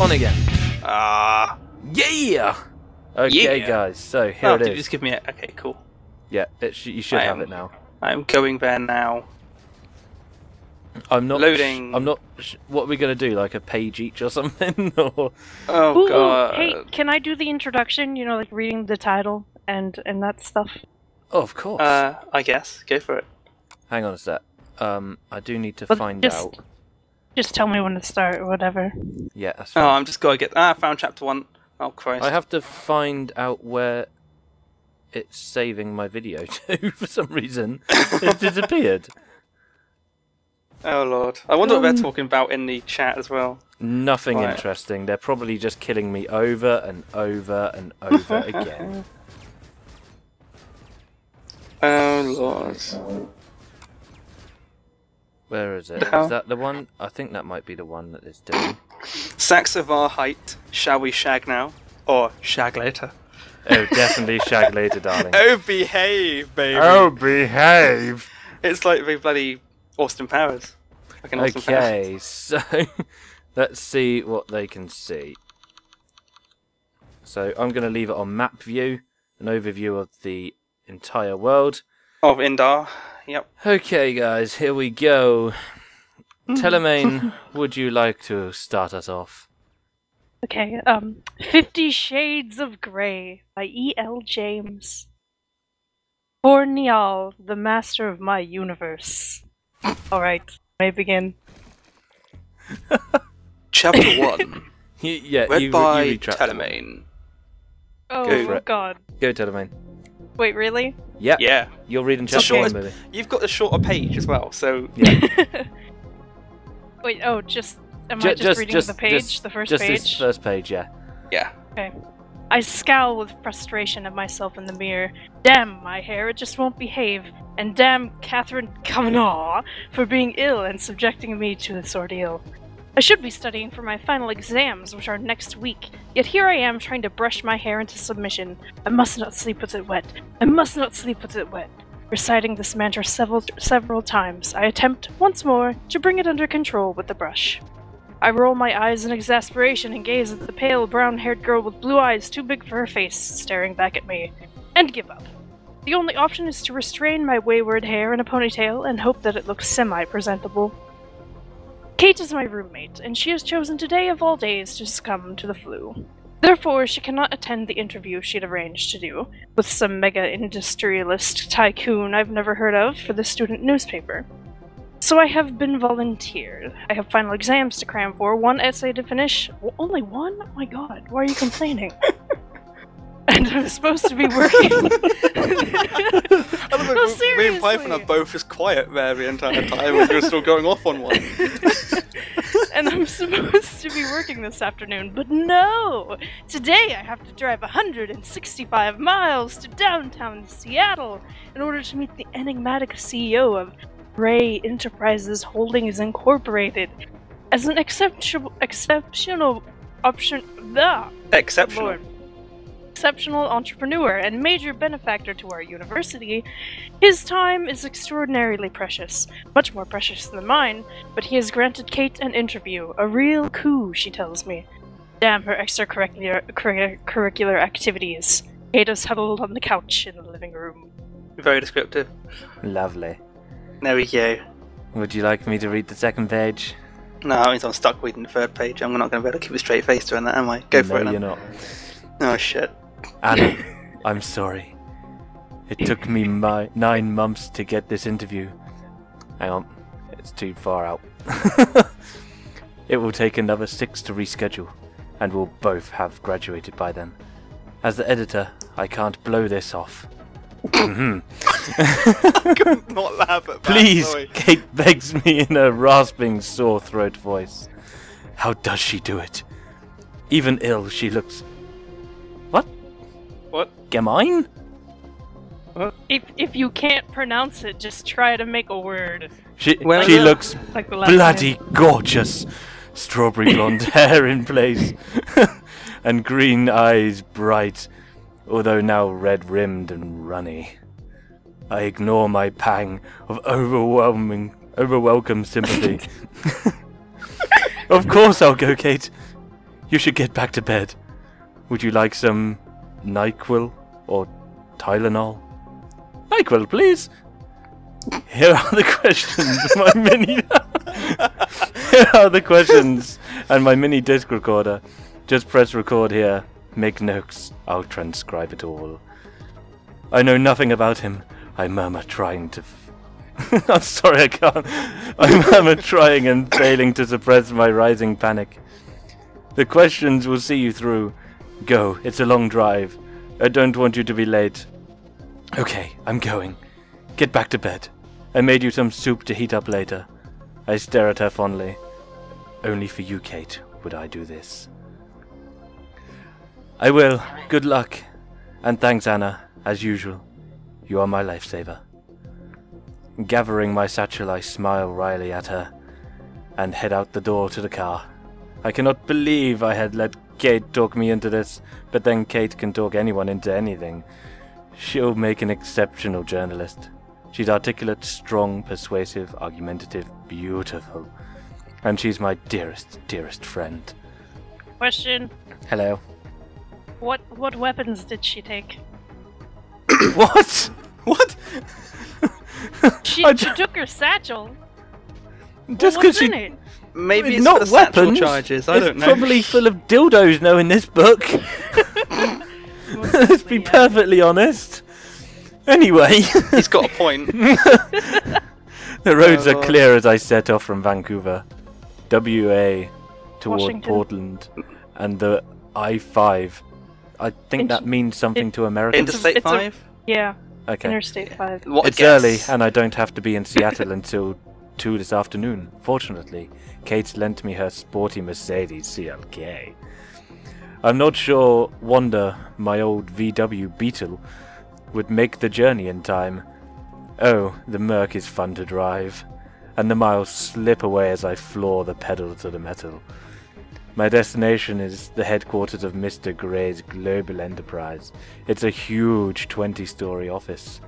on again. Ah. Yeah! Okay, Yeah. guys, so here it Did you is. just give me a... Okay, cool. Yeah, you should have it now. I'm going there now. I'm not... Loading. What are we going to do, like a page each or something? Or... Oh, Ooh, God. hey, can I do the introduction? You know, like reading the title and that stuff. Oh, of course. I guess. Go for it. Hang on a sec. I do need to find out. Just tell me when to start or whatever. Yeah, that's fine. Oh, I'm just gotta get... I found chapter 1. Oh, Christ. I have to find out where it's saving my video to, for some reason. It's disappeared. Oh, Lord. I wonder what they're talking about in the chat as well. Nothing Right. interesting. They're probably just killing me over and over and over again. Oh, Lord. Where is it? The hell? Is that the one? I think that might be the one that is doing. Sacks of our height. Shall we shag now? Or shag later? Oh, definitely shag later, darling. Oh, behave, baby. Oh, behave! It's like the bloody Austin Powers. Like an Austin Powers. Okay, so let's see what they can see. So I'm going to leave it on map view, an overview of the entire world. Of Indar. Yep. Okay, guys, here we go. Telemain, would you like to start us off? Okay, 50 Shades of Grey by E.L. James. For Niall, the master of my universe. Alright, may I begin? Chapter 1. Yeah, Read by you retract. Telemain. Oh Go for it. god. Go, Telemain. Wait, really? Yep. Yeah. You're reading It's chapter short 1, as- maybe. You've got the shorter page as well, so... Yeah. Wait, oh, am I just reading the page? The first just page? this first page, yeah. Yeah. Okay. I scowl with frustration at myself in the mirror. Damn my hair, it just won't behave. And damn Catherine Kavanaugh for being ill and subjecting me to this ordeal. I should be studying for my final exams, which are next week. Yet here I am trying to brush my hair into submission. I must not sleep with it wet. I must not sleep with it wet. Reciting this mantra several times, I attempt, once more, to bring it under control with the brush. I roll my eyes in exasperation and gaze at the pale, brown-haired girl with blue eyes too big for her face, staring back at me, and give up. The only option is to restrain my wayward hair in a ponytail and hope that it looks semi-presentable. Kate is my roommate, and she has chosen today of all days to succumb to the flu. Therefore, she cannot attend the interview she'd arranged to do, with some mega-industrialist tycoon I've never heard of for the student newspaper. So I have been volunteered. I have final exams to cram for, one essay to finish. Only one? Oh my god, why are you complaining? And I'm supposed to be working. I don't know, No, me and Python are both just quiet there the entire time and you're still going off on one. And I'm supposed to be working this afternoon, but no! Today I have to drive 165 miles to downtown Seattle in order to meet the enigmatic CEO of Ray Enterprises Holdings Incorporated as an exceptional entrepreneur and major benefactor to our university. His time is extraordinarily precious, much more precious than mine, but he has granted Kate an interview, a real coup, she tells me. Damn her extracurricular activities. Kate is huddled on the couch in the living room. Very descriptive. Lovely. There we go. Would you like me to read the second page? No, that means I'm stuck reading the third page. I'm not going to be able to keep a straight face doing that, am I? Go for it No, then. you're not. Oh, shit. Anna, I'm sorry. It took me 9 months to get this interview. Hang on, it's too far out. It will take another 6 to reschedule, and we'll both have graduated by then. As the editor, I can't blow this off. I could not laugh at that. Please, sorry. Kate begs me in a rasping, sore throat voice. How does she do it? Even ill, she looks... What? What? Gemine? If you can't pronounce it, just try to make a word. She Well, looks Like the last bloody time. gorgeous. Strawberry blonde hair in place. And green eyes bright, although now red-rimmed and runny. I ignore my pang of overwhelming sympathy. Of course I'll go, Kate. You should get back to bed. Would you like some NyQuil or Tylenol? NyQuil, please. Here are the questions. Here are the questions and my mini disc recorder. Just press record here. Make notes. I'll transcribe it all. I know nothing about him. I murmur, trying to... I'm sorry, I can't. I murmur, trying and failing to suppress my rising panic. The questions will see you through. Go, it's a long drive. I don't want you to be late. Okay, I'm going. Get back to bed. I made you some soup to heat up later. I stare at her fondly. Only for you, Kate, would I do this. I will. Good luck. And thanks, Anna, as usual. You are my lifesaver. Gathering my satchel, I smile wryly at her and head out the door to the car. I cannot believe I had let Kate talk me into this, but then Kate can talk anyone into anything. She'll make an exceptional journalist. She's articulate, strong, persuasive, argumentative, beautiful. And she's my dearest, dearest friend. Question. Hello. What weapons did she take? What? What? She took her satchel. Just What's because in she... it? Maybe it's not for the satchel weapons. charges. I don't know. It's probably full of dildos now in this book. Let's be perfectly honest. Anyway. He's got a point. The roads are clear as I set off from Vancouver, WA, toward Washington. Portland, and the I-5. I think that means something to Americans. Interstate 5? Yeah. Okay. Interstate 5. What a It's guess. early, and I don't have to be in Seattle until 2 this afternoon. Fortunately, Kate lent me her sporty Mercedes CLK. I'm not sure Wanda, my old VW Beetle, would make the journey in time. Oh, the Merc is fun to drive, and the miles slip away as I floor the pedal to the metal. My destination is the headquarters of Mr. Gray's global enterprise. It's a huge 20-story office.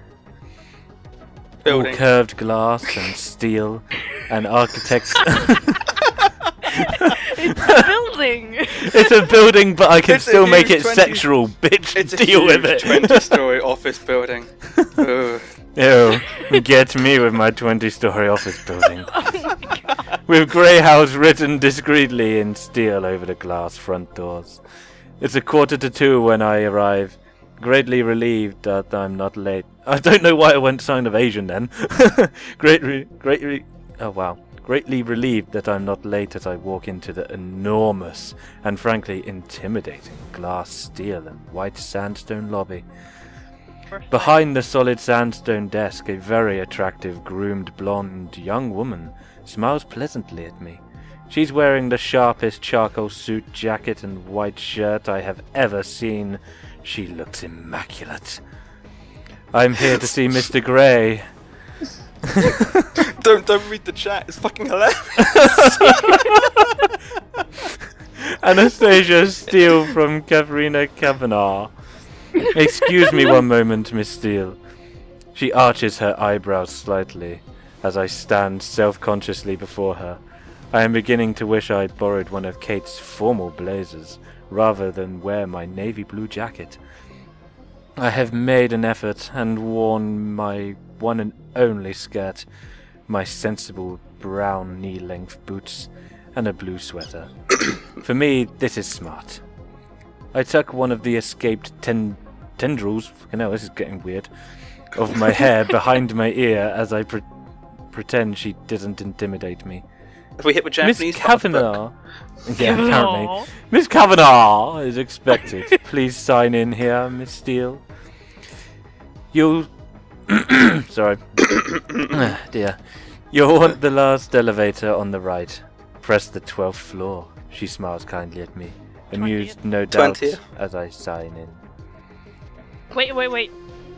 Building. All curved glass and steel, and architects... It's a building! It's a building, but I can It's a still make huge it 20 sexual, bitch. It's a Deal with huge it. 20-story office building. Ugh. Ew, get me with my 20-story office building. With Grey House written discreetly in steel over the glass front doors. It's 1:45 when I arrive, greatly relieved that I'm not late. I don't know why I went sign of Asian then. Greatly relieved that I'm not late as I walk into the enormous and frankly intimidating glass, steel and white sandstone lobby. Behind the solid sandstone desk, a very attractive, groomed, blonde young woman smiles pleasantly at me. She's wearing the sharpest charcoal suit jacket and white shirt I have ever seen. She looks immaculate. I'm here to see Mr. Grey. Don't read the chat. It's fucking hilarious. Anastasia Steele from Katharina Kavanagh. Excuse me one moment, Miss Steele. She arches her eyebrows slightly as I stand self-consciously before her. I am beginning to wish I'd borrowed one of Kate's formal blazers rather than wear my navy blue jacket. I have made an effort and worn my one and only skirt, my sensible brown knee-length boots, and a blue sweater. For me, this is smart. I tuck one of the escaped tendrils, fucking hell, this is getting weird, of my hair behind my ear as I pretend she didn't intimidate me. If we hit with Japanese, Miss Kavanagh. Yeah, apparently. Kavanagh. Miss Kavanagh is expected. Please sign in here, Miss Steele. You'll... Sorry. Dear. You'll want the last elevator on the right. Press the 12th floor. She smiles kindly at me. Amused, no doubt, 20th. as I sign in. Wait.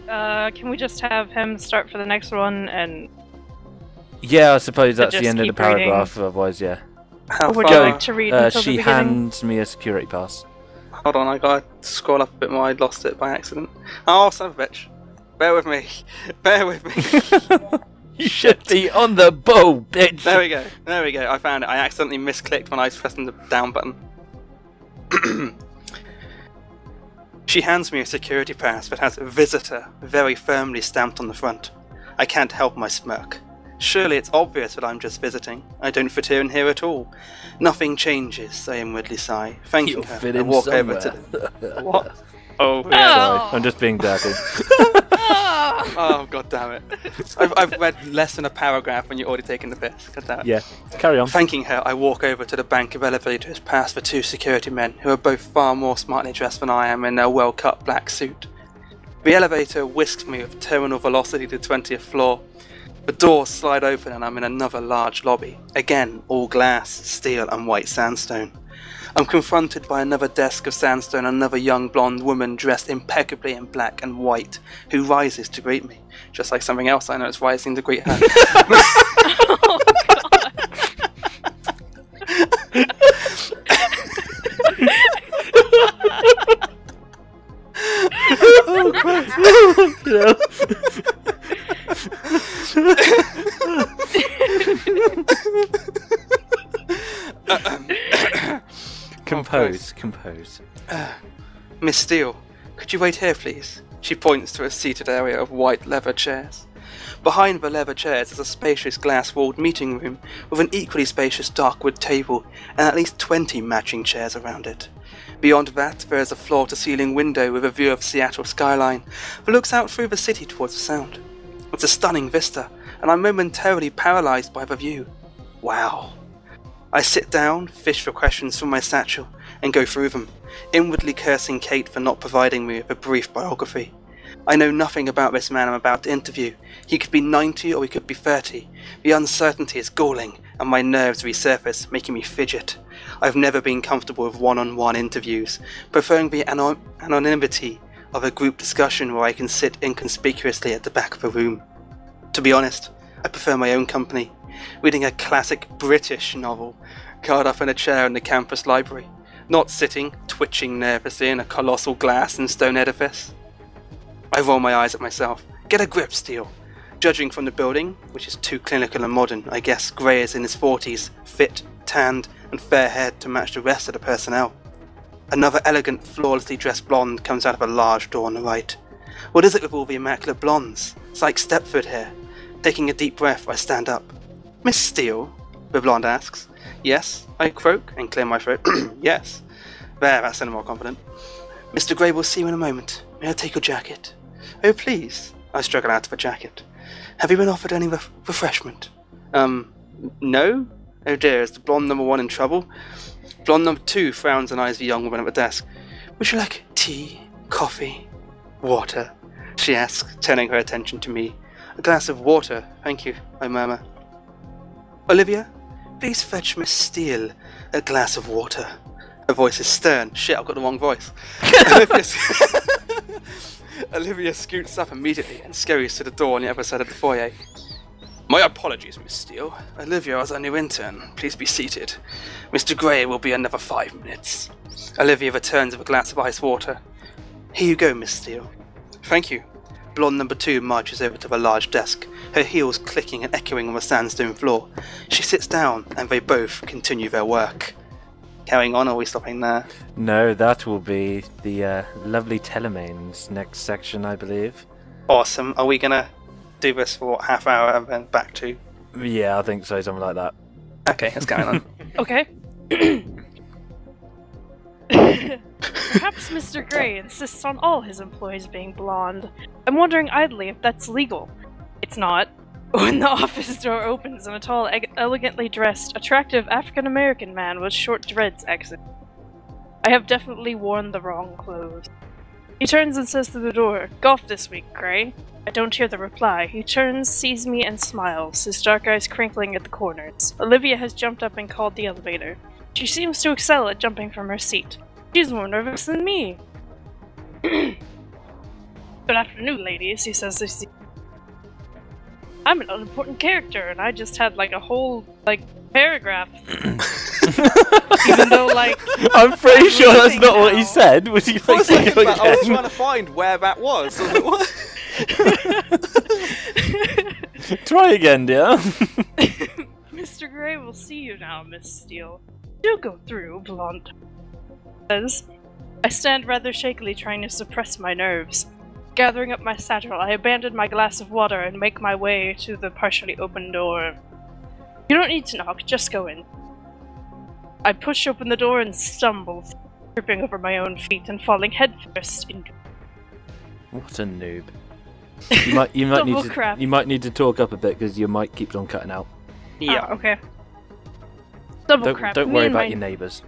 Can we just have him start for the next one and... Yeah, I suppose that's the just end of the keep reading. paragraph, otherwise, yeah. How Would far? you like to read until She the beginning? hands me a security pass. Hold on, I gotta scroll up a bit more. I lost it by accident. Oh, son of a bitch. Bear with me. Bear with me. You should be on the bow, bitch! There we go. I found it. I accidentally misclicked when I was pressing the down button. She hands me a security pass that has "Visitor" very firmly stamped on the front. I can't help my smirk. Surely it's obvious that I'm just visiting. I don't fit in here at all. Nothing changes, I inwardly sigh. Thanking You'll her, fit I in walk somewhere. over to the... What? Oh, Oh. yeah. Sorry, I'm just being dirty. Oh, god damn it. I've read less than a paragraph when you're already taking the piss. God damn it. Yeah, carry on. Thanking her, I walk over to the bank of elevators past the two security men, who are both far more smartly dressed than I am in their well-cut black suit. The elevator whisks me with terminal velocity to the 20th floor. The doors slide open and I'm in another large lobby. Again, all glass, steel and white sandstone. I'm confronted by another desk of sandstone and another young blonde woman dressed impeccably in black and white, who rises to greet me. Just like something else I know is rising to greet her. Oh, God. Oh, Christ. Compose. Miss Steele, could you wait here, please? She points to a seated area of white leather chairs. Behind the leather chairs is a spacious glass-walled meeting room with an equally spacious dark wood table and at least 20 matching chairs around it. Beyond that, there is a floor-to-ceiling window with a view of Seattle skyline that looks out through the city towards the sound. It's a stunning vista, and I'm momentarily paralysed by the view. Wow. I sit down, fish for questions from my satchel, and go through them, inwardly cursing Kate for not providing me with a brief biography. I know nothing about this man I'm about to interview. He could be 90 or he could be 30. The uncertainty is galling, and my nerves resurface, making me fidget. I've never been comfortable with one-on-one interviews, preferring the anonymity of a group discussion where I can sit inconspicuously at the back of a room. To be honest, I prefer my own company, reading a classic British novel, curled up in a chair in the campus library, not sitting, twitching nervously in a colossal glass and stone edifice. I roll my eyes at myself. Get a grip, Steele. Judging from the building, which is too clinical and modern, I guess Gray is in his 40s, fit, tanned, and fair-haired to match the rest of the personnel. Another elegant, flawlessly dressed blonde comes out of a large door on the right. What is it with all the immaculate blondes? It's like Stepford here. Taking a deep breath, I stand up. Miss Steele? The blonde asks. Yes, I croak and clear my throat. Yes. There, that's any more confident. Mr. Gray will see you in a moment. May I take your jacket? Oh, please. I struggle out of a jacket. Have you been offered any refreshment? No? Oh dear, is the blonde number 1 in trouble? Blonde number 2 frowns and eyes the young woman at the desk. Would you like tea, coffee, water? She asks, turning her attention to me. A glass of water, thank you, I murmur. Olivia, please fetch Miss Steele a glass of water. Her voice is stern. Shit, I've got the wrong voice. Olivia scoots up immediately and scurries to the door on the other side of the foyer. My apologies, Miss Steele. Olivia is our new intern. Please be seated. Mr. Gray will be another 5 minutes. Olivia returns with a glass of ice water. Here you go, Miss Steele. Thank you. Blonde number 2 marches over to the large desk, her heels clicking and echoing on the sandstone floor. She sits down, and they both continue their work. Carrying on, or are we stopping there? No, that will be the lovely Telemain's next section, I believe. Awesome. Are we gonna do this for what, half hour and then back to... Yeah, I think so, something like that. Okay, let's going on. Okay. Perhaps Mr. Gray insists on all his employees being blonde. I'm wondering idly if that's legal. It's not. When the office door opens and a tall, elegantly dressed, attractive African-American man with short dreads exits. I have definitely worn the wrong clothes. He turns and says through the door, "Golf this week, Gray?" I don't hear the reply. He turns, sees me, and smiles, his dark eyes crinkling at the corners. Olivia has jumped up and called the elevator. She seems to excel at jumping from her seat. She's more nervous than me. Good afternoon, ladies, he says as he... I'm an unimportant character, and I just had like a whole paragraph. Even though I'm pretty sure that's not what he said. Was he I was trying to find where that was. I was like, what? Try again, dear. Mr. Gray will see you now, Miss Steele. Do go through, blonde. says. I stand rather shakily, trying to suppress my nerves. Gathering up my satchel, I abandon my glass of water and make my way to the partially open door. You don't need to knock, just go in. I push open the door and stumble, tripping over my own feet and falling headfirst into. What a noob. You might need to talk up a bit because your mic keeps on cutting out. Yeah. Oh, okay. Double crap. Don't worry about your neighbours.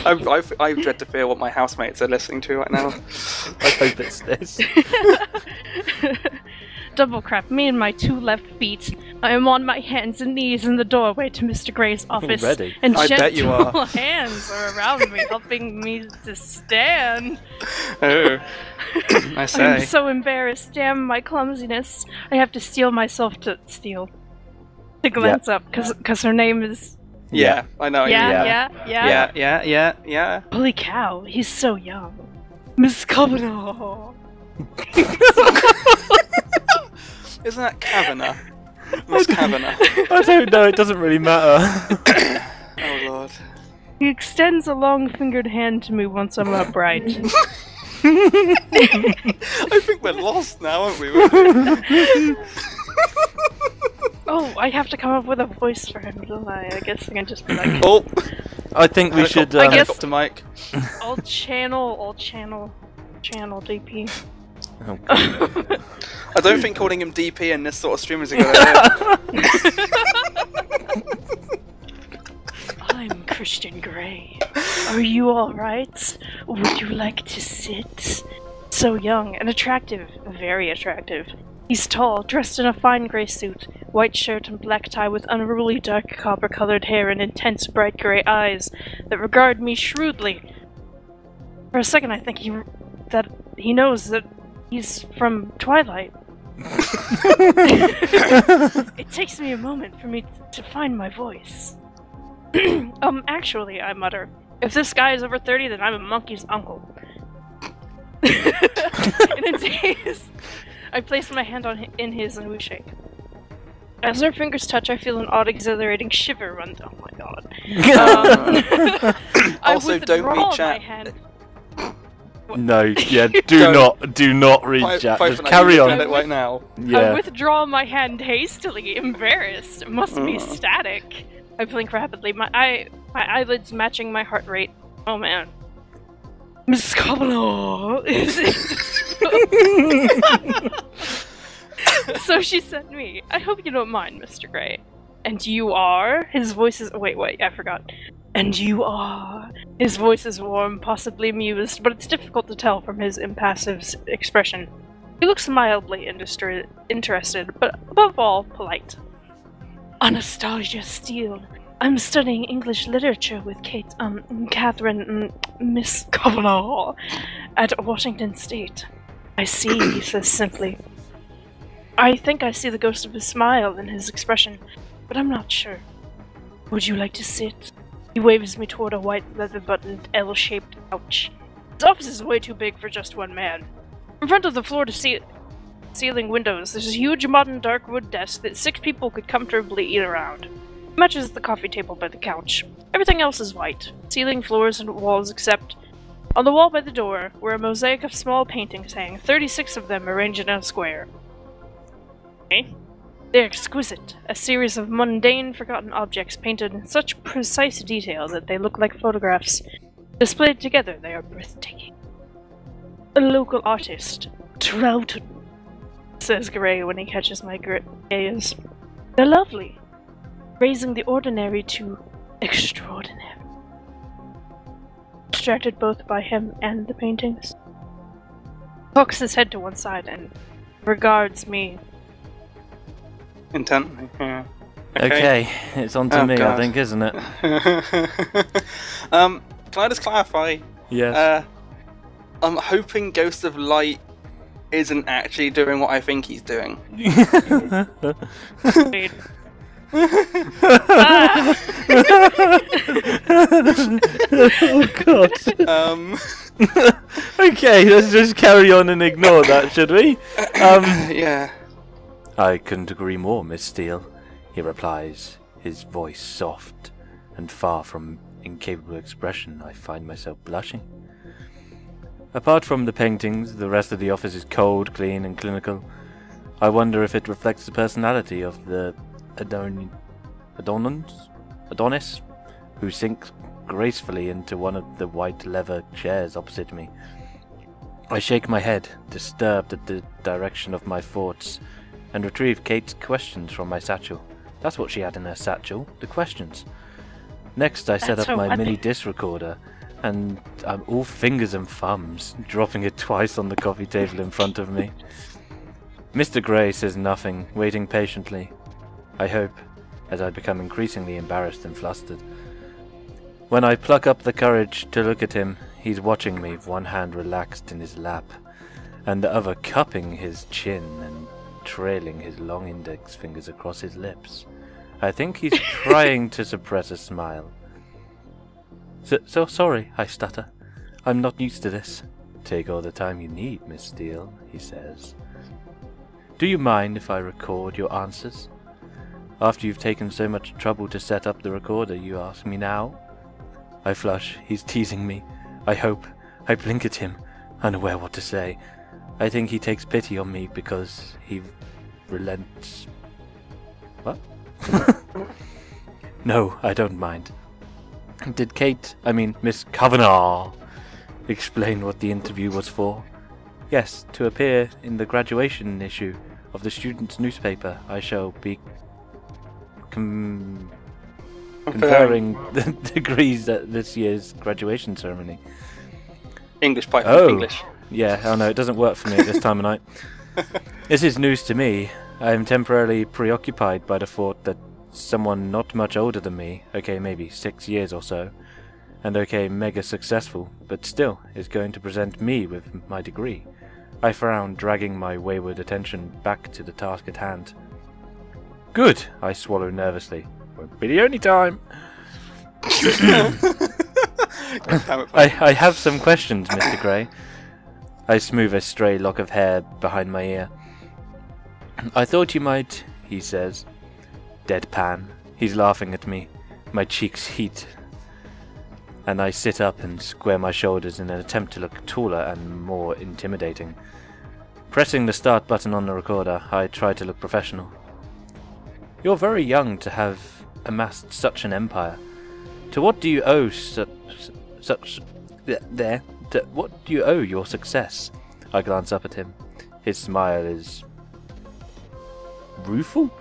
I dread to feel what my housemates are listening to right now. I hope it's this. Double crap, me and my 2 left feet. I am on my hands and knees in the doorway to Mr. Gray's office. Already? And I gentle bet you are. hands are around me, helping me to stand. Oh, I say. I'm so embarrassed. Damn my clumsiness. I have to steel myself to glance up, because her name is... Yeah, I know. Yeah. Holy cow, he's so young. Miss Kavanagh. Isn't that Kavanagh? Miss Kavanagh. I don't know, it doesn't really matter. Oh lord. He extends a long-fingered hand to me once I'm upright. I think we're lost now, aren't we? Oh, I have to come up with a voice for him, don't I? I guess I can just be like... Oh! I think we should... I guess- Helicopter mic. I'll channel DP. Oh, God. I don't think calling him DP in this sort of stream is a good idea. I'm Christian Grey. Are you alright? Would you like to sit? So young and attractive. Very attractive. He's tall, dressed in a fine grey suit, white shirt and black tie with unruly dark copper-colored hair and intense bright grey eyes that regard me shrewdly. For a second I think he knows that he's from Twilight. It takes me a moment for me to find my voice. Actually, I mutter, if this guy is over 30, then I'm a monkey's uncle. In a daze, I place my hand in his and we shake. As our fingers touch, I feel an odd, exhilarating shiver run down. Oh my god. I Also, don't withdraw reach my out. hand. No, yeah, do not reach out. Just carry on. It right now. I Yeah. withdraw my hand hastily, embarrassed. It must be static. I blink rapidly, my eyelids matching my heart rate. Oh man. Miss Kavanagh! So she sent me. I hope you don't mind, Mr. Grey. And you are? His voice is- wait, I forgot. And you are? His voice is warm, possibly amused, but it's difficult to tell from his impassive expression. He looks mildly interested, but above all, polite. Anastasia Steele. I'm studying English literature with Catherine, Miss Kavanagh at Washington State. I see, he says simply. I think I see the ghost of a smile in his expression, but I'm not sure. Would you like to sit? He waves me toward a white leather-buttoned L-shaped couch. His office is way too big for just one man. In front of the floor-to-ceiling windows, there's a huge modern dark wood desk that 6 people could comfortably eat around. It matches the coffee table by the couch. Everything else is white, ceiling, floors, and walls except... On the wall by the door were a mosaic of small paintings hanging, 36 of them arranged in a square. They're exquisite, a series of mundane, forgotten objects painted in such precise detail that they look like photographs. Displayed together, they are breathtaking. A local artist, Troughton, says Gray when he catches my gaze. They're lovely, raising the ordinary to extraordinary. Distracted both by him and the paintings. Cocks his head to one side and regards me. Intently, yeah. Okay, it's on to Oh, me, God. I think, isn't it? Can I just clarify? Yes. I'm hoping Ghost of Light isn't actually doing what I think he's doing. Wait. Oh god. Okay, let's just carry on and ignore that, should we? Yeah. I couldn't agree more, Miss Steele, he replies, his voice soft and far from incapable expression, I find myself blushing. Apart from the paintings, the rest of the office is cold, clean, and clinical. I wonder if it reflects the personality of the Adonis, who sinks gracefully into one of the white leather chairs opposite me. I shake my head, disturbed at the direction of my thoughts, and retrieve Kate's questions from my satchel. That's what she had in her satchel, the questions. Next, I set up my mini disc recorder, and I'm all fingers and thumbs, dropping it twice on the coffee table in front of me. Mr. Gray says nothing, waiting patiently. I hope, as I become increasingly embarrassed and flustered. When I pluck up the courage to look at him, he's watching me, one hand relaxed in his lap, and the other cupping his chin and trailing his long index fingers across his lips. I think he's trying to suppress a smile. So sorry, I stutter. I'm not used to this. Take all the time you need, Miss Steele, he says. Do you mind if I record your answers? After you've taken so much trouble to set up the recorder, you ask me now? I flush. He's teasing me. I hope. I blink at him, unaware what to say. I think he takes pity on me because he relents. What? No, I don't mind. Did Miss Kavanagh, explain what the interview was for? Yes, to appear in the graduation issue of the student's newspaper, I shall be conferring the degrees at this year's graduation ceremony. English, Python, oh. English. Yeah, oh no, it doesn't work for me at this time of night. This is news to me. I am temporarily preoccupied by the thought that someone not much older than me, okay, maybe 6 years or so, and okay, mega successful, but still is going to present me with my degree. I frown, dragging my wayward attention back to the task at hand. Good, I swallow nervously. Won't be the only time. I have some questions, Mr. Gray. I smooth a stray lock of hair behind my ear. I thought you might, he says. Deadpan. He's laughing at me. My cheeks heat, and I sit up and square my shoulders in an attempt to look taller and more intimidating. Pressing the start button on the recorder, I try to look professional. You're very young to have amassed such an empire. To what do you owe what do you owe your success? I glance up at him. His smile is rueful,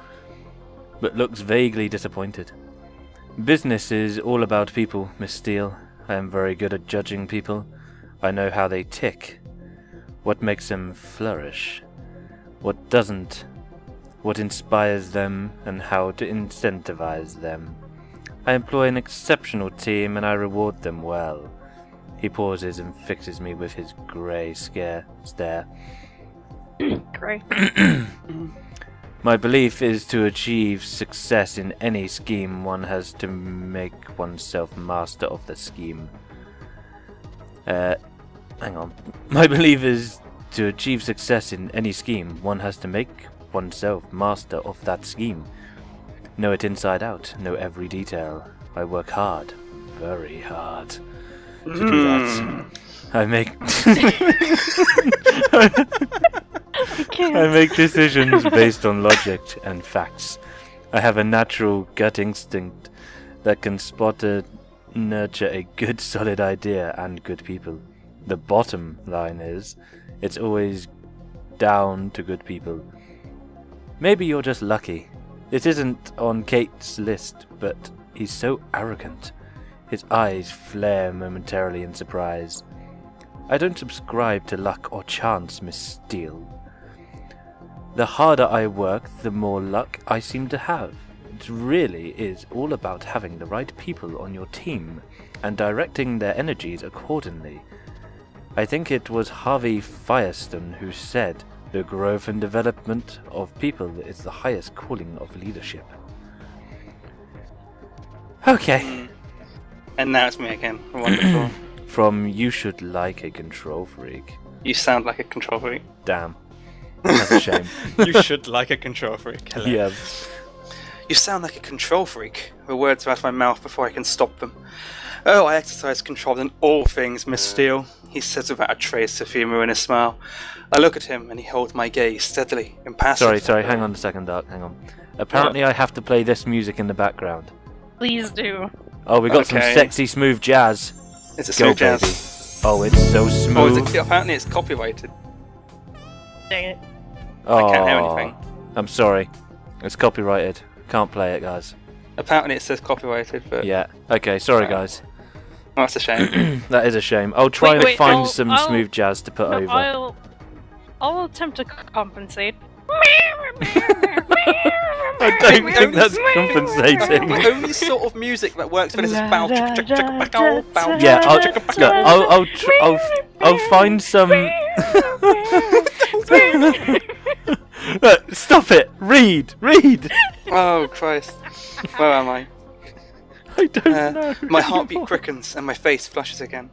but looks vaguely disappointed. Business is all about people, Miss Steele. I am very good at judging people. I know how they tick, what makes them flourish, what doesn't, what inspires them, and how to incentivize them. I employ an exceptional team and I reward them well. He pauses and fixes me with his grey stare. Grey. My belief is to achieve success in any scheme, one has to make oneself master of the scheme. Hang on. My belief is to achieve success in any scheme, one has to make oneself master of that scheme. Know it inside out, know every detail. I work hard, very hard, to do that. I make decisions based on logic and facts. I have a natural gut instinct that can nurture a good solid idea and good people. The bottom line is, it's always down to good people. Maybe you're just lucky. It isn't on Kate's list, but he's so arrogant. His eyes flare momentarily in surprise. I don't subscribe to luck or chance, Miss Steele. The harder I work, the more luck I seem to have. It really is all about having the right people on your team and directing their energies accordingly. I think it was Harvey Firestone who said, "The growth and development of people is the highest calling of leadership." Okay. And now it's me again. Wonderful. From You Should Like a Control Freak. You sound like a control freak. Damn. That's a shame. You should like a control freak. Hello. Yeah. You sound like a control freak. The words are out of my mouth before I can stop them. Oh, I exercise control in all things, Miss Steele, he says without a trace of humour in his smile. I look at him and he holds my gaze steadily, impassive. Sorry, hang on a second, Dark, hang on. Apparently I have to play this music in the background. Please do. Oh, we got some Okay. sexy smooth jazz. It's a Go, smooth jazz. baby. Oh, it's so Oh, smooth. apparently it's copyrighted. Dang it. Oh, I can't hear anything. I'm sorry. It's copyrighted. Can't play it, guys. Apparently it says copyrighted, but Yeah. Okay, sorry, guys. oh, that's a shame. That is a shame. I'll try and Wait, find some I'll- smooth jazz to put No, over. I'll attempt to compensate. I don't think that's compensating. The only sort of music that works for this is bow chicka chicka chicka bow bow. Yeah, chicka, bow. I'll find some. Look, stop it! Read! Oh Christ! Where am I? I don't know. My heartbeat quickens and my face flushes again.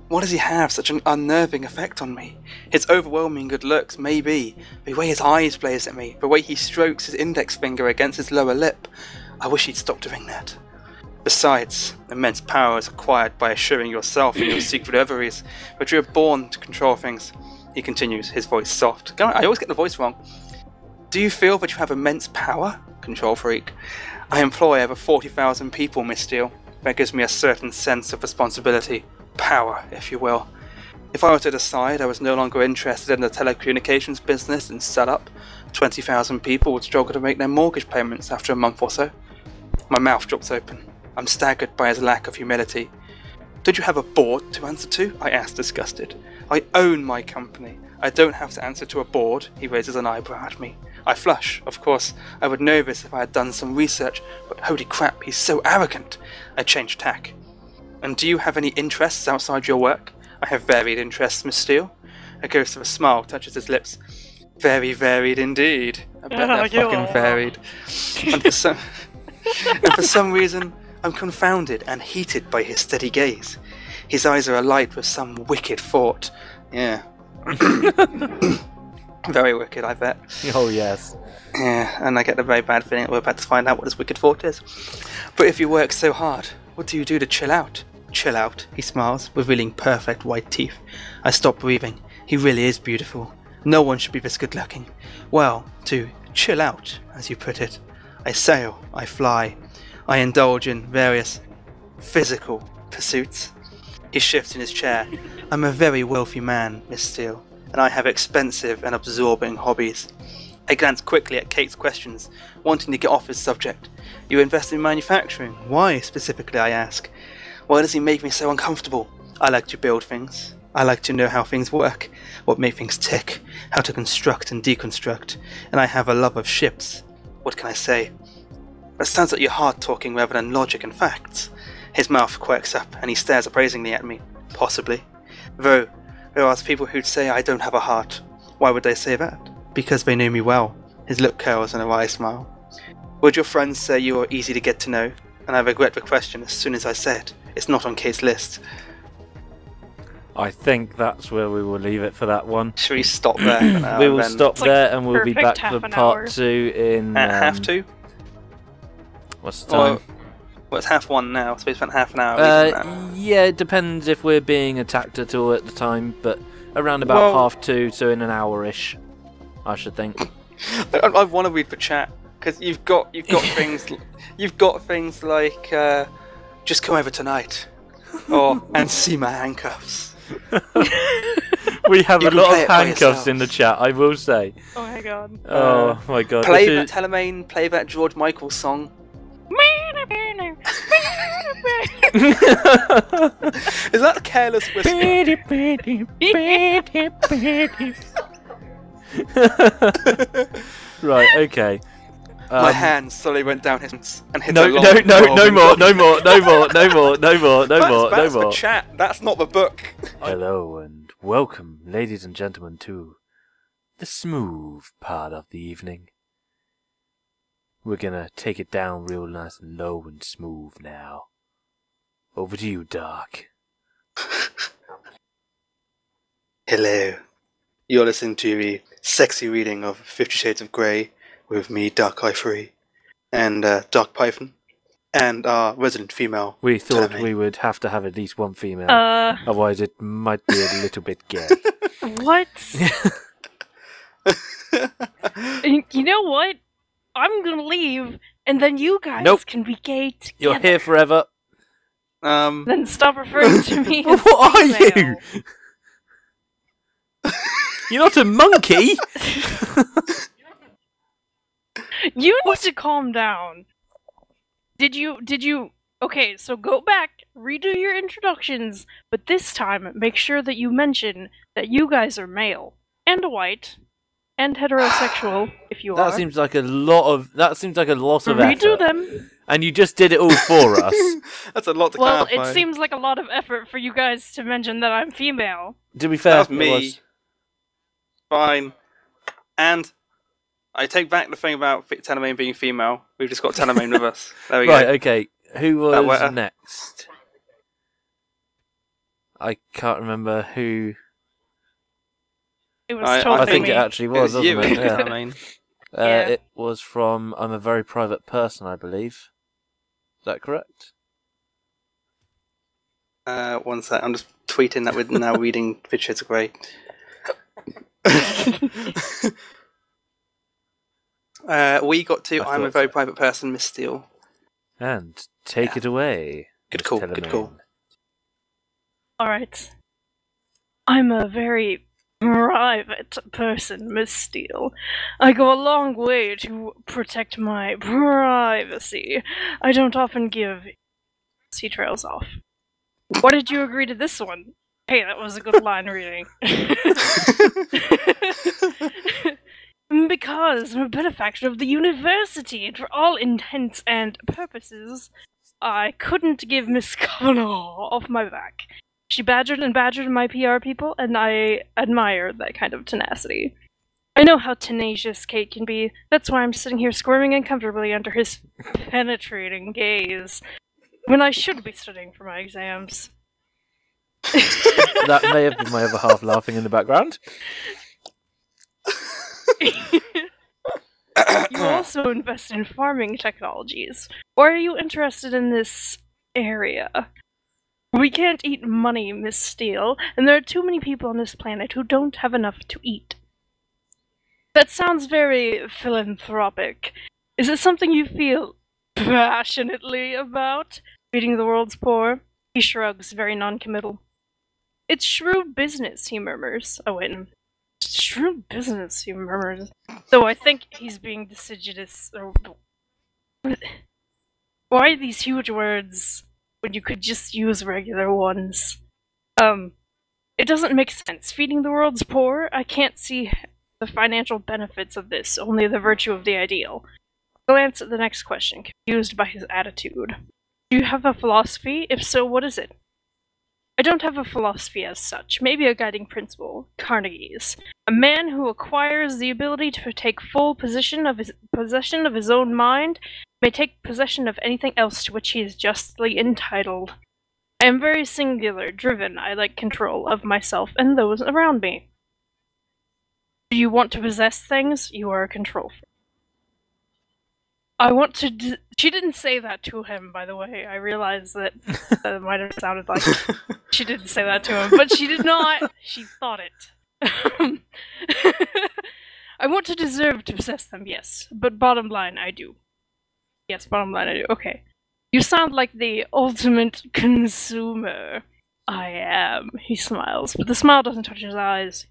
Why does he have such an unnerving effect on me? His overwhelming good looks, maybe, the way his eyes blaze at me, the way he strokes his index finger against his lower lip. I wish he'd stop doing that. Besides, immense power is acquired by assuring yourself in your secret reveries, but you are born to control things. He continues, his voice soft. I always get the voice wrong. Do you feel that you have immense power? Control freak. I employ over 40,000 people, Miss Steele. That gives me a certain sense of responsibility. Power, if you will. If I were to decide I was no longer interested in the telecommunications business and set up, 20,000 people would struggle to make their mortgage payments after a month or so. My mouth drops open. I'm staggered by his lack of humility. Don't you have a board to answer to? I ask, disgusted. I own my company. I don't have to answer to a board. He raises an eyebrow at me. I flush. Of course, I would know this if I had done some research, but holy crap, he's so arrogant. I change tack. And do you have any interests outside your work? I have varied interests, Miss Steele. A ghost of a smile touches his lips. Very varied indeed. I bet they're fucking varied. And for some reason, I'm confounded and heated by his steady gaze. His eyes are alight with some wicked thought. Yeah. Very wicked, I bet. Oh yes. Yeah, and I get the very bad feeling that we're about to find out what this wicked thought is. But if you work so hard, what do you do to chill out? Chill out, he smiles, revealing perfect white teeth. I stop breathing. He really is beautiful. No one should be this good looking. Well, to chill out, as you put it. I sail, I fly. I indulge in various physical pursuits. He shifts in his chair. I'm a very wealthy man, Miss Steele, and I have expensive and absorbing hobbies. I glance quickly at Kate's questions, wanting to get off his subject. You invest in manufacturing. Why, specifically, I ask. Why does he make me so uncomfortable? I like to build things. I like to know how things work, what make things tick, how to construct and deconstruct, and I have a love of ships. What can I say? That sounds like you're hard-talking rather than logic and facts. His mouth quirks up, and he stares appraisingly at me. Possibly. Though, there are people who'd say I don't have a heart. Why would they say that? Because they know me well. His lip curls in a wry smile. Would your friends say you are easy to get to know? And I regret the question as soon as I say it. It's not on Kate's list. I think that's where we will leave it for that one. Should we stop there for now? We will then stop like there and we'll be back perfect for half an part hour. 2 in... At half two? What's the time? Well, it's half one now, so we spent half an hour reading that. Yeah, it depends if we're being attacked at all at the time, but around about Well- half 2, so in an hour-ish, I should think. I want to read the chat because you've got things like just come over tonight, or and see my handcuffs. We have You a can lot play of it by handcuffs in the chat, I will say. Oh my god. Oh my god. Play this that Telemain, play that George Michael song. Is that Careless Whisper? Right, okay. My hand slowly went down his and hit No, a long no, no, no revolving more, door. no more, no more, no more, no more, no more, no That's more. the chat. That's not the book. Hello and welcome, ladies and gentlemen, to the smooth part of the evening. We're gonna take it down real nice and low and smooth now. Over to you, Dark. Hello. You're listening to the sexy reading of 50 Shades of Grey with me, Dark Ivory, and Dark Python. And our resident female. We thought Telemain. we would have to have at least one female, Uh, otherwise it might be a little bit gay. what? You know what? I'm gonna leave, and then you guys Nope. can be gay together. You're here forever. Then stop referring to me as What are female. you? You're not a monkey! You need to calm down. Did you... Okay, so go back, redo your introductions, but this time make sure that you mention that you guys are male, and white, and heterosexual, if you are. That seems like a lot of Redo effort. them. And you just did it all for us. That's a lot to Well, clarify. it seems like a lot of effort for you guys to mention that I'm female. To be fair, That was it me. was- Fine. And I take back the thing about Telemain being female. We've just got Telemain with us. There we Right, go. okay. Who That was way- next? I can't remember who. It was I totally I think me. it actually was, It was you, wasn't it? Yeah. Telemain. Yeah. It was from I'm a Very Private Person, I believe. Is that correct? One sec. I'm just tweeting that we're now reading Pictures of Grey. We got to I I'm a thought Very so. Private Person, Miss Steele. And take it away. Good call, Telemain. good call. Alright. I'm a very private person, Miss Steele. I go a long way to protect my privacy. I don't often give sea trails off. Why did you agree to this one? Hey, that was a good line reading. Because I'm a benefactor of the university, and for all intents and purposes, I couldn't give Miss Kavanaugh off my back. She badgered and badgered my PR people, and I admire that kind of tenacity. I know how tenacious Kate can be. That's why I'm sitting here squirming uncomfortably under his penetrating gaze, when I should be studying for my exams. That may have been my other half laughing in the background. You also invest in farming technologies. Or are you interested in this area? We can't eat money, Miss Steele, and there are too many people on this planet who don't have enough to eat. That sounds very philanthropic. Is it something you feel passionately about? Feeding the world's poor? He shrugs, very non-committal. It's shrewd business, he murmurs. Oh wait, shrewd business, he murmurs. Though I think he's being deciduous. Why these huge words when you could just use regular ones? It doesn't make sense. Feeding the world's poor? I can't see the financial benefits of this, only the virtue of the ideal. Glance at the next question, confused by his attitude. Do you have a philosophy? If so, what is it? I don't have a philosophy as such, maybe a guiding principle, Carnegie's. A man who acquires the ability to take full possession of his own mind may take possession of anything else to which he is justly entitled. I am very singular, driven, I like control of myself and those around me. Do you want to possess things? You are a control freak. I want to she didn't say that to him, by the way. I realize that that might have sounded like she didn't say that to him, but she did not. She thought it. I want to deserve to possess them, yes. But bottom line, I do. Yes, bottom line, I do. Okay. You sound like the ultimate consumer. I am, he smiles, but the smile doesn't touch his eyes.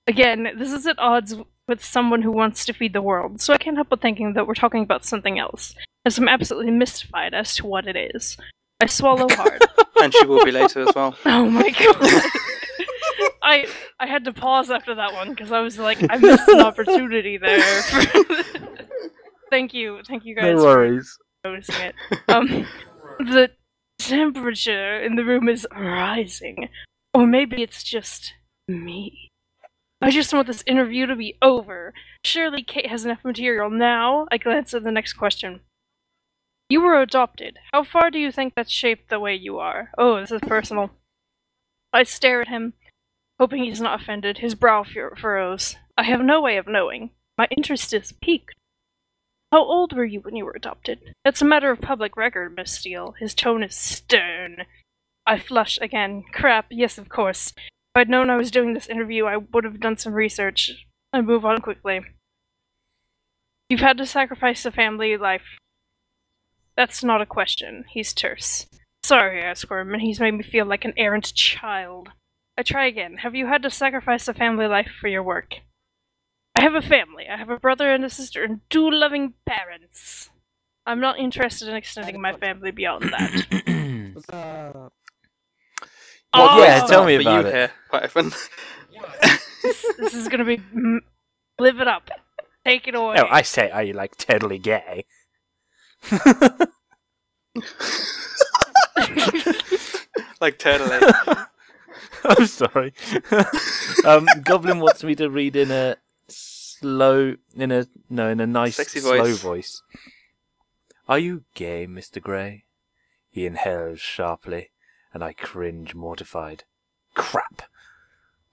Again, this is at odds with someone who wants to feed the world, so I can't help but thinking that we're talking about something else, as I'm absolutely mystified as to what it is. I swallow hard. And she will be later as well. Oh my god. I had to pause after that one, because I was like, I missed an opportunity there. Thank you guys No worries. for noticing it. The temperature in the room is rising. Or maybe it's just me. I just want this interview to be over. Surely Kate has enough material now. I glance at the next question. You were adopted. How far do you think that's shaped the way you are? Oh, this is personal. I stare at him, hoping he's not offended. His brow furrows. I have no way of knowing. My interest is piqued. How old were you when you were adopted? It's a matter of public record, Miss Steele. His tone is stern. I flush again. Crap, yes, of course. If I'd known I was doing this interview, I would have done some research. I move on quickly. You've had to sacrifice a family life. That's not a question. He's terse. Sorry, I squirm, and he's made me feel like an errant child. I try again. Have you had to sacrifice a family life for your work? I have a family. I have a brother and a sister and 2 loving parents. I'm not interested in extending my family beyond that. What's up? Well, yeah, tell me for about you it. Here, Python. This is gonna be... live it up. Take it away. Oh, I say, are you like totally gay? Like totally. I'm sorry. Goblin wants me to read in a nice Sexy slow voice. voice. Are you gay, Mr. Grey? He inhales sharply, and I cringe mortified. Crap!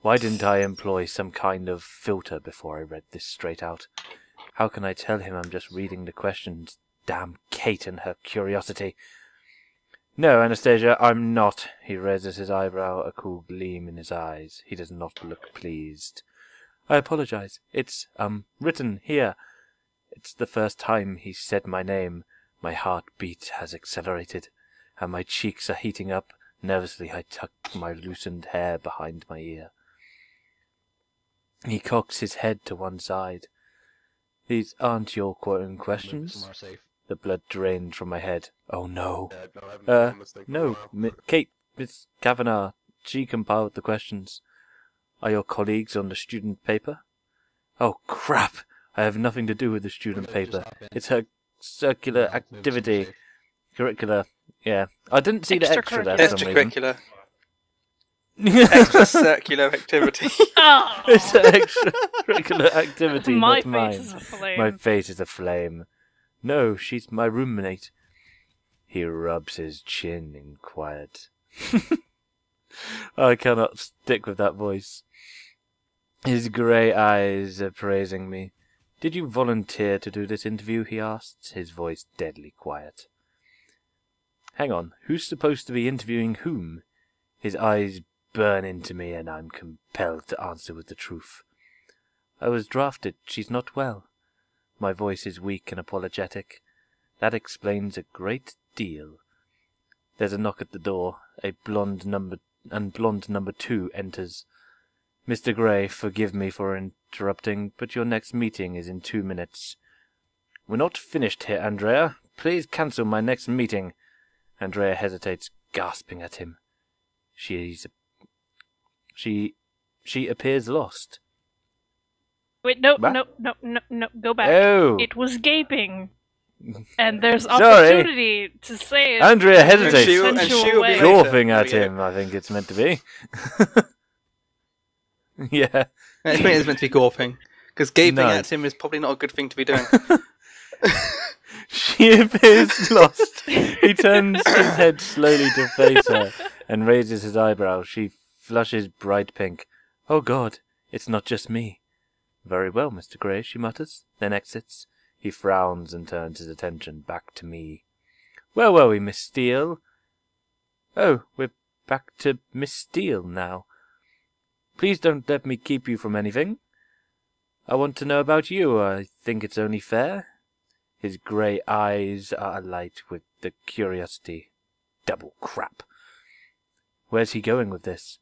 Why didn't I employ some kind of filter before I read this straight out? How can I tell him I'm just reading the questions? Damn Kate and her curiosity. No, Anastasia, I'm not. He raises his eyebrow, a cool gleam in his eyes. He does not look pleased. I apologize. It's, written here. It's the first time he said my name. My heartbeat has accelerated, and my cheeks are heating up. Nervously, I tuck my loosened hair behind my ear. He cocks his head to one side. These aren't your quoting questions? The blood drained from my head. Oh no. No, Kate, Miss Kavanagh, she compiled the questions. Are your colleagues on the student paper? Oh crap! I have nothing to do with the student paper. It's her circular activity. Curricular, yeah. I didn't see the extra there for some reason. Extracurricular. Extra circular activity. Oh. It's an extracurricular activity, My not mine. face is aflame. My face is aflame. No, she's my roommate. He rubs his chin in quiet. I cannot stick with that voice. His grey eyes are praising me. Did you volunteer to do this interview? He asked, his voice deadly quiet. Hang on, who's supposed to be interviewing whom? His eyes burn into me, and I'm compelled to answer with the truth. I was drafted. She's not well. My voice is weak and apologetic. That explains a great deal. There's a knock at the door. Blonde number 2 enters. Mr. Grey, forgive me for interrupting, but your next meeting is in 2 minutes. We're not finished here, Andrea. Please cancel my next meeting. Andrea hesitates, gasping at him. She appears lost. Wait, no, What? no, go back. Oh. It was gaping. And there's Sorry. opportunity to say it. Andrea in a hesitates. And she sensual will be way. later. Gawping at Oh, yeah. him, I think it's meant to be. Yeah. I think it's meant to be gawping. Because gaping No. at him is probably not a good thing to be doing. She appears lost. He turns his head slowly to face her and raises his eyebrows. She flushes bright pink. Oh God, it's not just me. Very well, Mr. Grey, she mutters, then exits. He frowns and turns his attention back to me. Where were we, Miss Steele? Oh, we're back to Miss Steele now. Please don't let me keep you from anything. I want to know about you. I think it's only fair. His grey eyes are alight with the curiosity. Double crap. Where's he going with this?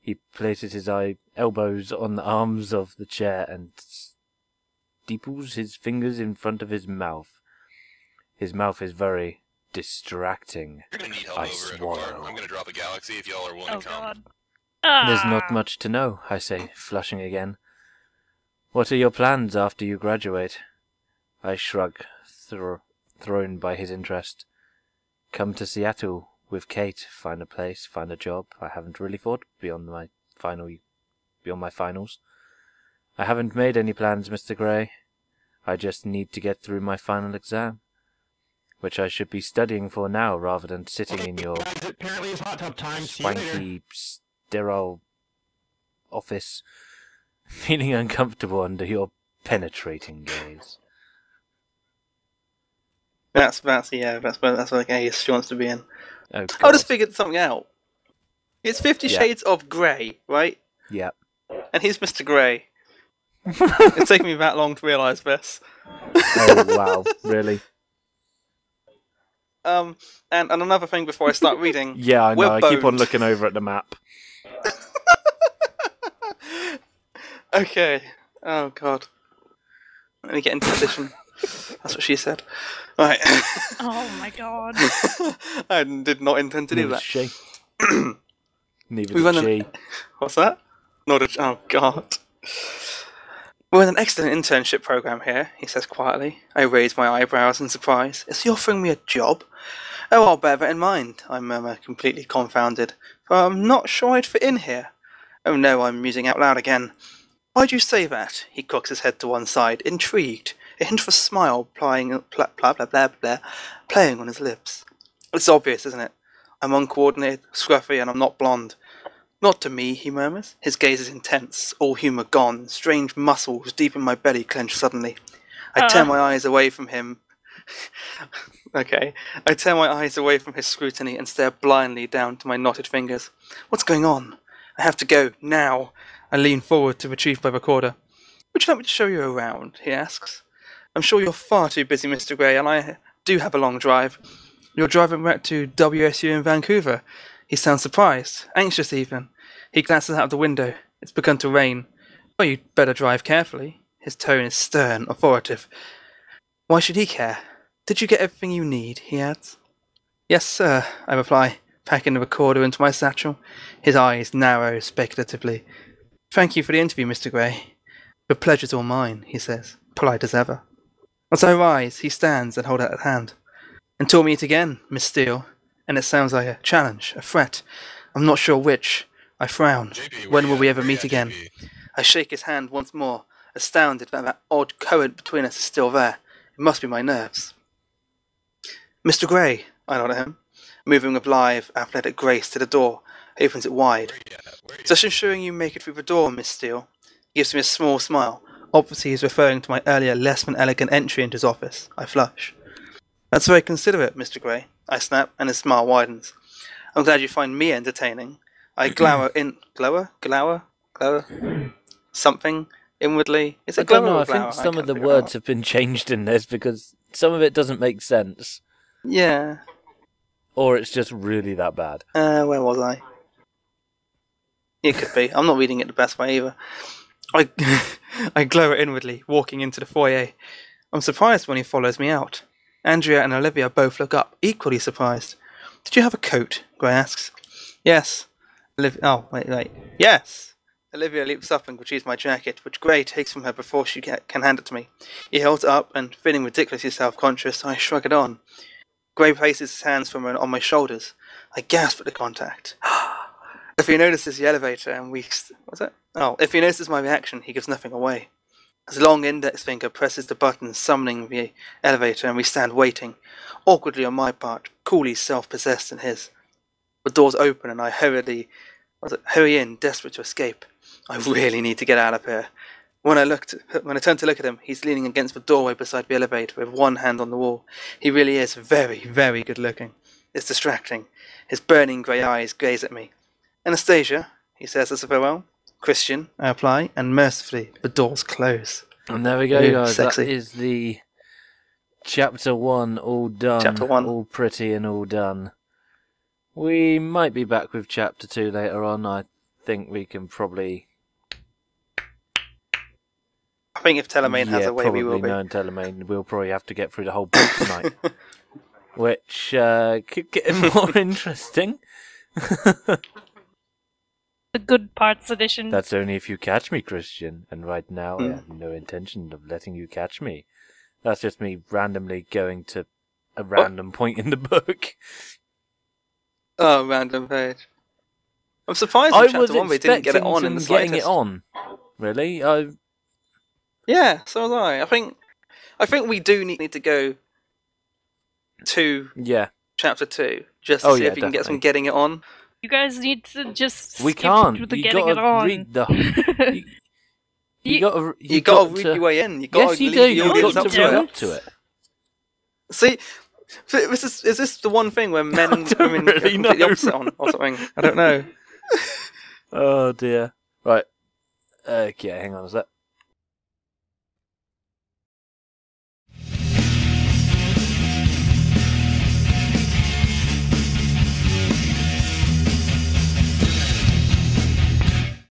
He places his elbows on the arms of the chair and steeples his fingers in front of his mouth. His mouth is very distracting. You're gonna need help I over swallow. at I'm gonna drop a galaxy if y'all are willing Oh to come. god. There's not much to know, I say, flushing again. What are your plans after you graduate? I shrug, thrown by his interest. Come to Seattle with Kate, find a place, find a job. I haven't really thought beyond my finals. I haven't made any plans, Mr. Grey. I just need to get through my final exam, which I should be studying for now rather than sitting in your Guys, apparently it's hot tub time. See you later. swanky, sterile office, feeling uncomfortable under your penetrating gaze. That's what case she wants to be in. Oh, I God. just figured something out. It's 50 Yeah. Shades of Grey, right? Yeah. And he's Mr. Grey. It's taken me that long to realise this. Oh, wow. Really? And another thing before I start reading. Yeah, I know. We're I keep on boned. looking over at the map. Okay. Oh, God. Let me get into position. That's what she said. Right. Oh my god. I did not intend to do Neither that. did she. Neither We did run she. What's that? Oh, God. We're in an excellent internship program here, he says quietly. I raise my eyebrows in surprise. Is he offering me a job? Oh, I'll bear that in mind, I murmur, completely confounded. For I'm not sure I'd fit in here. Oh no, I'm musing out loud again. Why'd you say that? He cocks his head to one side, intrigued, a hint of a smile playing on his lips. It's obvious, isn't it? I'm uncoordinated, scruffy, and I'm not blonde. Not to me, he murmurs. His gaze is intense, all humour gone, strange muscles deep in my belly clench suddenly. I turn my eyes away from him. Okay. I turn my eyes away from his scrutiny and stare blindly down to my knotted fingers. What's going on? I have to go, now. I lean forward to retrieve my recorder. Would you like me to show you around? He asks. I'm sure you're far too busy, Mr. Grey, and I do have a long drive. You're driving back to WSU in Vancouver. He sounds surprised, anxious even. He glances out of the window. It's begun to rain. Well, you'd better drive carefully. His tone is stern, authoritative. Why should he care? Did you get everything you need? He adds. Yes, sir, I reply, packing the recorder into my satchel. His eyes narrow speculatively. Thank you for the interview, Mr. Grey. The pleasure's all mine, he says, polite as ever. As I rise, he stands and holds out a hand. Until we meet again, Miss Steele. And it sounds like a challenge, a threat. I'm not sure which. I frown. JP, When will we ever where meet you at, again? JP? I shake his hand once more, astounded that odd current between us is still there. It must be my nerves. Mr. Grey, I nod at him, moving with lithe, athletic grace to the door. He opens it wide. Where you at? Where you Just ensuring you make it through the door, Miss Steele. He gives me a small smile. Obviously he's referring to my earlier less than elegant entry into his office. I flush. That's very considerate, Mr. Grey. I snap, and his smile widens. I'm glad you find me entertaining. I glower something inwardly. Is it I don't glower know. or I think glower? some of can't the figure it words out. have been changed in this because some of it doesn't make sense. Yeah. Or it's just really that bad. Where was I? It could be. I'm not reading it the best way either. I glower inwardly, walking into the foyer. I'm surprised when he follows me out. Andrea and Olivia both look up, equally surprised. Did you have a coat? Gray asks. Yes. Wait. Yes! Olivia leaps up and retrieves my jacket, which Gray takes from her before she can hand it to me. He holds it up, and feeling ridiculously self-conscious, I shrug it on. Gray places his hands for a moment on my shoulders. I gasp at the contact. If he notices the elevator and if he notices my reaction, he gives nothing away. His long index finger presses the button summoning the elevator, and we stand waiting, awkwardly on my part, coolly self-possessed in his. The doors open, and I hurry in, desperate to escape. I really need to get out of here. When I turn to look at him, he's leaning against the doorway beside the elevator with one hand on the wall. He really is very, very good looking. It's distracting. His burning grey eyes gaze at me. Anastasia, he says as a farewell. Christian, I reply, and mercifully the doors close. And there we go, Ooh, guys. sexy. That is the chapter 1 all done. Chapter 1. All pretty and all done. We might be back with chapter 2 later on. I think we can probably... I think if Telemain has a way, we will be. Knowing Telemain, we'll probably have to get through the whole book tonight. Which could get more interesting. The good parts edition. That's only if you catch me, Christian. And right now, I Hmm. have no intention of letting you catch me. That's just me randomly going to a random point in the book. Oh, random page. I'm surprised I in chapter was 1 they didn't get it expecting on in the some getting it slightest. on. Really? Yeah, so was I. I think we do need to go to Yeah. chapter 2 just to see if you can get some definitely. getting it on. You guys need to just We skip can't. to the You getting gotta it on. read the. You gotta. You gotta read your way in. You gotta Yes, you leave do. the You've audience got up to to read it. up to it. See, So is this the one thing where men and don't women really are completely know. opposite on, or something? I don't know. Oh dear. Right. Okay, hang on a sec.